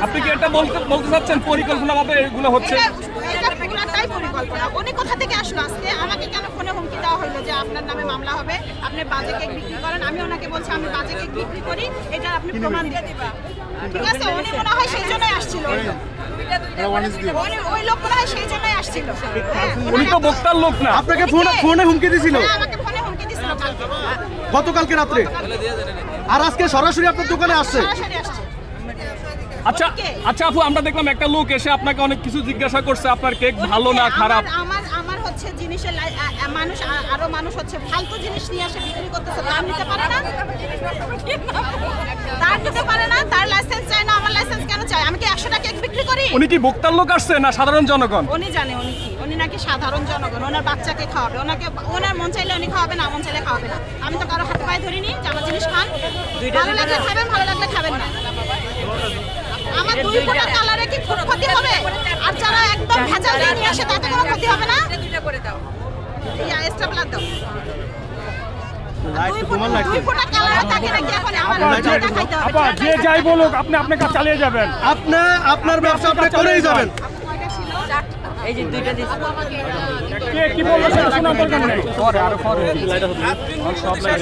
আপনি কি এটা বলতে চাচ্ছেন পরিকল্পনাভাবে এগুলো হচ্ছে? উনি কোথা থেকে আসলো আজকে? আমাকে কেন ফোনে হুমকি দেওয়া হলো যে আপনার নামে মামলা হবে, আপনি বাজে কেক বিক্রি করেন? আমি ওনাকে বলছি আমি বাজে কেক বিক্রি করি, এটা আপনি প্রমাণ দিয়ে দিবা। ঠিক আছে, উনি মনে হয় সেই জন্যই আসছিল, ওই লোক মনে হয় সেই জন্যই আসছিল। উনি তো বক্তার লোক না। আপনাকে ফোনে হুমকি দিছিল? আমাকে ফোনে হুমকি দিছিল কালকে, গতকালকে রাত্রে, আর আজকে সরাসরি আপনার দোকানে আসছে? সরাসরি আসছে। আচ্ছা আচ্ছা আপু, আমরা দেখলাম একটা লোক এসে আপনাকে অনেক কিছু জিজ্ঞাসা করছে, আপনার কেক ভালো না খারাপ। আমার হচ্ছে জিনিসের মানুষ, আরো মানুষ হচ্ছে ফালতু জিনিস নিয়ে এসে বিক্রি করতেছে, তার নিতে পারে না, তার নিতে পারে না, তার লাইসেন্স চাই না, আমার লাইসেন্স কেন চাই? আমি কি 100 টাকা কেক বিক্রি করি? উনি কি বক্তার লোক আসছে না সাধারণ জনগণ? উনি জানে উনি কি, উনি নাকি সাধারণ জনগণ, ওনার বাচ্চাকে খাওয়াবে, ওনার মন চাইলে উনি খাওয়াবে না, মন চাইলে খাওয়াবে না। আমি তো কারো হাতে পায়ে ধরিনি যে আমার জিনিস খান, ভালো লাগলে খাবেন, ভালো লাগলে খাবেন না। আমার 2 ফোঁটা কালারে কি ক্ষতি হবে? আর যারা একদম ভেজাল নিয়ে আসে তাতে কোনো ক্ষতি হবে না? ইয়া স্টেপলার দাও। দুই ফোঁটা কালারে থাকে নাকি এখন আমার যেটা খাইতে হবে? আপা যে যাই বলুক, আপনি আপনার কাজ চালিয়ে যাবেন। আপনার ব্যবসা আপনি করেই যাবেন। এই যে দুইটা দিছি। কে কি বললো সেটা শোনার দরকার নেই। পরে আরো পরে লাইট আছে, সব লাইট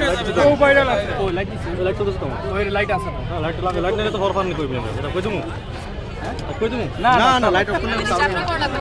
ও ভাইরাল আছে। ওই লাইট দিছি, লাইট তো দোস্ত ওই লাইট আছে না। হ্যাঁ লাইট লাগে, লাইট নিলে তো ফরফার নি কইবেন, এটা কই দিমু? হ্যাঁ কই দিমু? না না লাইট অফ করলে